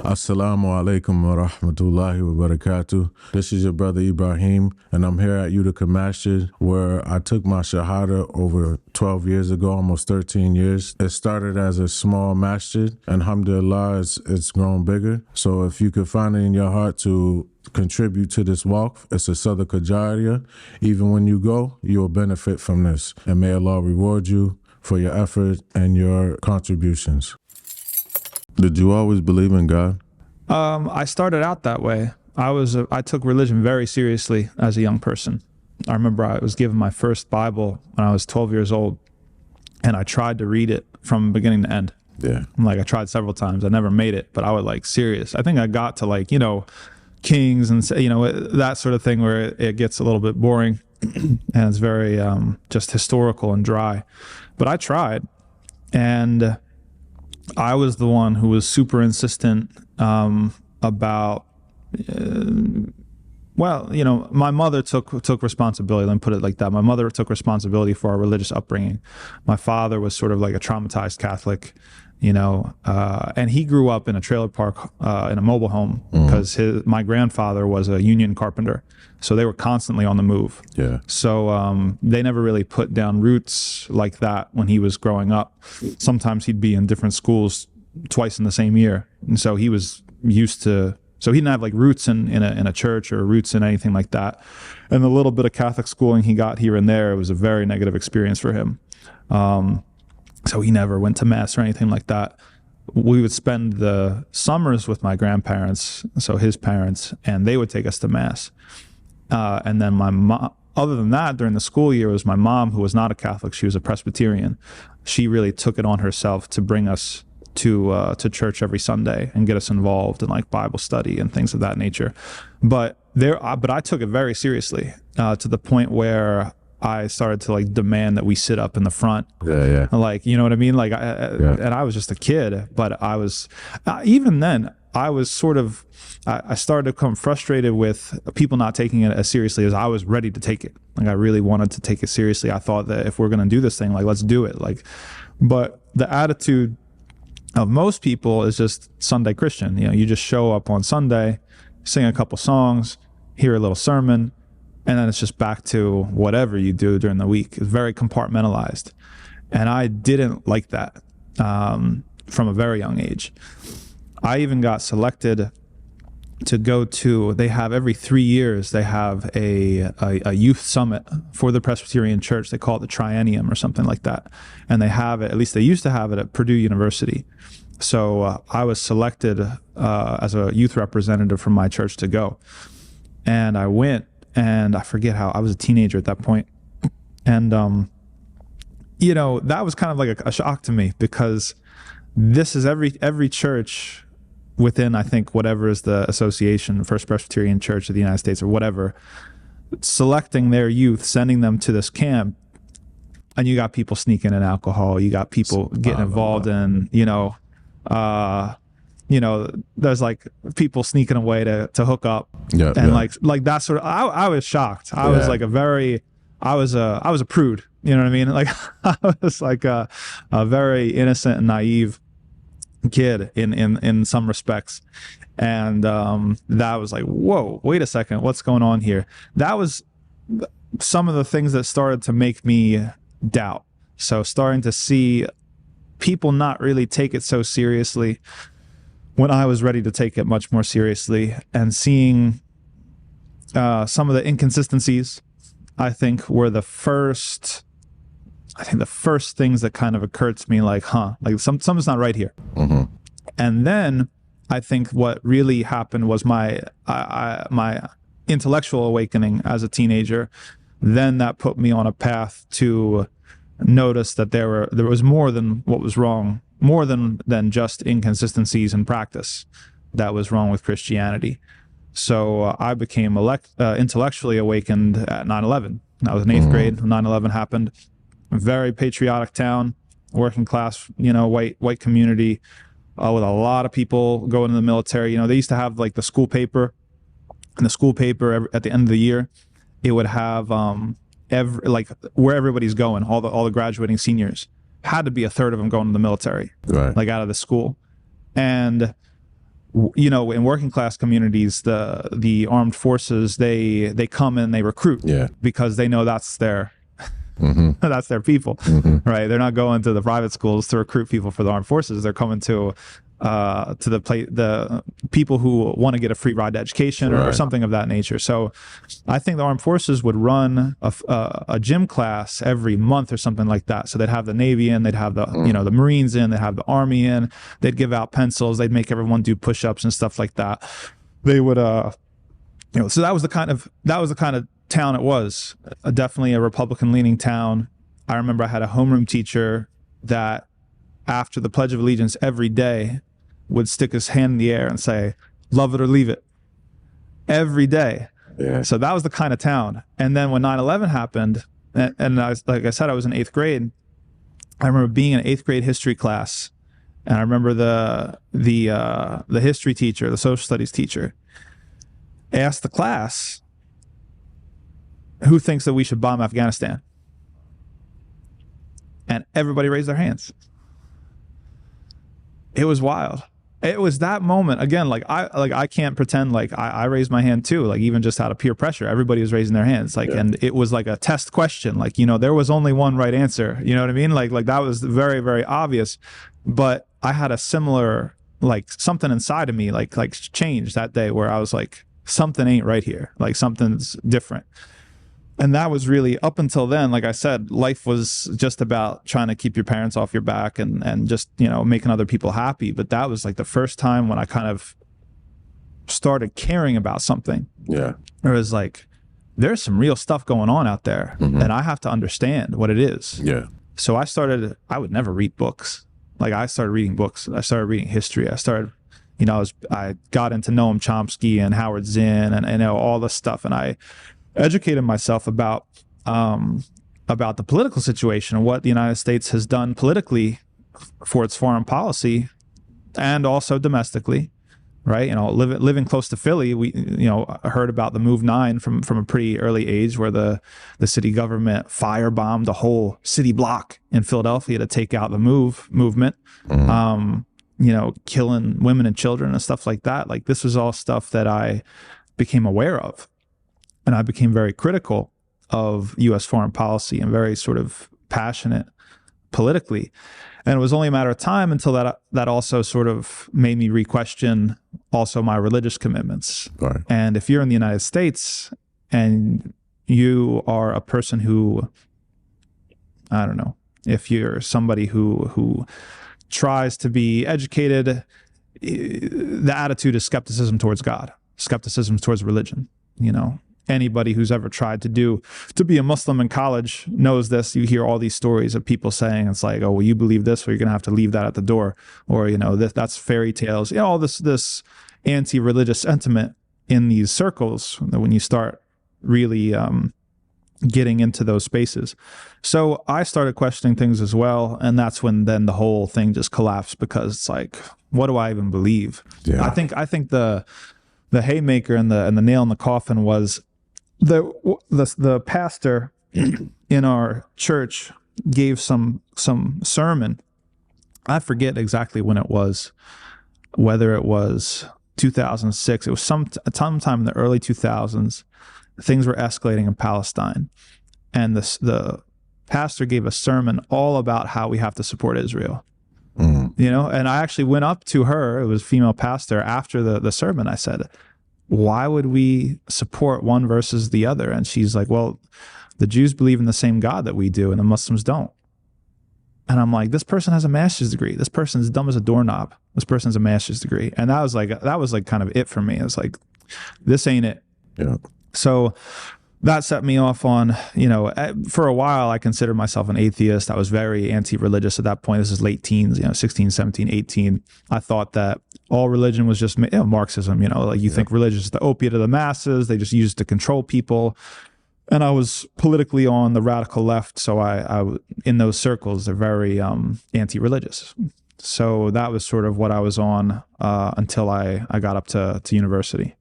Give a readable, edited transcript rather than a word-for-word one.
Assalamu alaikum wa rahmatullahi wa barakatuh. This is your brother Ibrahim, and I'm here at Masjid, where I took my Shahada over 12 years ago, almost 13 years. It started as a small masjid, and alhamdulillah, it's grown bigger. So if you could find it in your heart to contribute to this walk, it's a sadaqah jariyah. Even when you go, you will benefit from this. And may Allah reward you for your effort and your contributions. Did you always believe in God? I started out that way. I took religion very seriously as a young person. I remember I was given my first Bible when I was 12 years old, and I tried to read it from beginning to end. Yeah. I tried several times. I never made it, but I would serious. I think I got to Kings and that sort of thing where it gets a little bit boring and it's very just historical and dry. But I tried, and I was the one who was super insistent about, my mother took responsibility. Let me put it like that. My mother took responsibility for our religious upbringing. My father was sort of like a traumatized Catholic, and he grew up in a trailer park in a mobile home because my grandfather was a union carpenter. So they were constantly on the move. Yeah. So they never really put down roots like that when he was growing up. Sometimes he'd be in different schools twice in the same year. And so he was used to, so he didn't have roots in a church or roots in anything like that. And the little bit of Catholic schooling he got here and there, it was a very negative experience for him. So he never went to mass or anything like that. We would spend the summers with my grandparents, so his parents, and they would take us to mass. And then my mom, other than that, during the school year, it was my mom, who was not a Catholic. She was a Presbyterian. She really took it on herself to bring us to church every Sunday and get us involved in Bible study and things of that nature. But I took it very seriously to the point where I started to demand that we sit up in the front. Yeah. You know what I mean? And I was just a kid, but I was, even then, I was I started to become frustrated with people not taking it as seriously as I was ready to take it. I really wanted to take it seriously. I thought that if we're going to do this thing, let's do it. But the attitude of most people is just Sunday Christian. You just show up on Sunday, sing a couple songs, hear a little sermon, and then it's just back to whatever you do during the week. It's very compartmentalized. And I didn't like that from a very young age. I even got selected to go to, they have every 3 years, they have a youth summit for the Presbyterian Church. They call it the Triennium or something like that. And they have it, at least they used to have it at Purdue University. So I was selected as a youth representative from my church to go. And I went, and I forget how, I was a teenager at that point. And, that was kind of a shock to me, because this is every church within, I think, whatever is the association, First Presbyterian Church of the United States or whatever, selecting their youth, sending them to this camp. And you got people sneaking in alcohol. You got people getting involved in, there's people sneaking away to hook up. Yeah. And that sort of, I was shocked. I was I was a prude, you know what I mean? I was a very innocent and naive kid in some respects. And that was whoa, wait a second, what's going on here? That was some of the things that started to make me doubt. So starting to see people not really take it so seriously when I was ready to take it much more seriously, and seeing some of the inconsistencies, I think, were the first things that kind of occurred to me, something's not right here. Mm-hmm. And then I think what really happened was my intellectual awakening as a teenager. Then that put me on a path to notice that there was more than what was wrong, more than just inconsistencies in practice that was wrong with Christianity. So I became intellectually awakened at 9/11. I was in 8th grade when 9/11 happened. A very patriotic town, working class, white community, with a lot of people going to the military. They used to have the school paper, and the school paper at the end of the year, it would have where everybody's going, all the graduating seniors. Had to be a third of them going to the military, right? Out of the school. And you know, in working class communities, the armed forces, they come and they recruit because they know that's their that's their people, right? They're not going to the private schools to recruit people for the armed forces. They're coming to the people who want to get a free ride to education or something of that nature. So I think the armed forces would run a gym class every month or something like that. So they'd have the Navy in, they'd have the you know, the Marines in, they'd have the Army in, they'd give out pencils, they'd make everyone do push-ups and stuff like that. They would you know, so that was the kind of town it was. Definitely a Republican leaning town. I remember I had a homeroom teacher that after the Pledge of Allegiance every day would stick his hand in the air and say, "Love it or leave it," every day. Yeah. So that was the kind of town. And then when 9/11 happened, and like I said, I was in 8th grade. I remember being in 8th grade history class, and I remember the history teacher, the social studies teacher, asked the class, "Who thinks that we should bomb Afghanistan?" And everybody raised their hands. It was wild. It was that moment again. Like I can't pretend like I raised my hand too. Like even just out of peer pressure, everybody was raising their hands. Like, and it was like a test question. Like, you know, there was only one right answer. You know what I mean? Like that was very, very obvious. But I had a similar, like something inside of me, like changed that day where I was like, something ain't right here. Like something's different. And that was really, up until then, like I said, life was just about trying to keep your parents off your back and just, you know, making other people happy. But that was like the first time when I kind of started caring about something. Yeah. It was like, there's some real stuff going on out there, and I have to understand what it is. Yeah. So I would never read books. Like I started reading books. I started reading history. I started, you know, I got into Noam Chomsky and Howard Zinn and you know, all this stuff. And I educated myself about the political situation and what the United States has done politically for its foreign policy and also domestically, right? You know, living close to Philly, we, you know, heard about the Move 9 from a pretty early age, where the city government firebombed a whole city block in Philadelphia to take out the movement, you know, killing women and children and stuff like that. Like this was all stuff that I became aware of. And I became very critical of U.S. foreign policy and very sort of passionate politically. And it was only a matter of time until that also sort of made me re-question also my religious commitments. Right. And if you're in the United States and you are a person who, I don't know, if you're somebody who tries to be educated, the attitude is skepticism towards God, skepticism towards religion, you know. Anybody who's ever tried to be a Muslim in college knows this. You hear all these stories of people saying it's like, oh, well, you believe this, or you're gonna have to leave that at the door, or you know, that's fairy tales. You know, all this anti-religious sentiment in these circles when you start really getting into those spaces. So I started questioning things as well, and that's when then the whole thing just collapsed, because it's like, what do I even believe? Yeah. I think the haymaker and the nail in the coffin was the pastor in our church gave some sermon. I forget exactly when it was, whether it was 2006. It was sometime in the early 2000s. Things were escalating in Palestine, and the pastor gave a sermon all about how we have to support Israel. You know, and I actually went up to her, it was a female pastor, after the sermon. I said, why would we support one versus the other? And she's like, well, the Jews believe in the same God that we do and the Muslims don't. And I'm like, this person has a master's degree. This person's dumb as a doorknob. This person's a master's degree. And that was like kind of it for me. It's like, this ain't it. Yeah. So that set me off on, you know, for a while, I considered myself an atheist. I was very anti-religious at that point. This is late teens, you know, 16, 17, 18. I thought that all religion was just, you know, Marxism, you know, like you think religion is the opiate of the masses. They just use it to control people. And I was politically on the radical left. So I in those circles, they're very anti-religious. So that was sort of what I was on until I got up to university.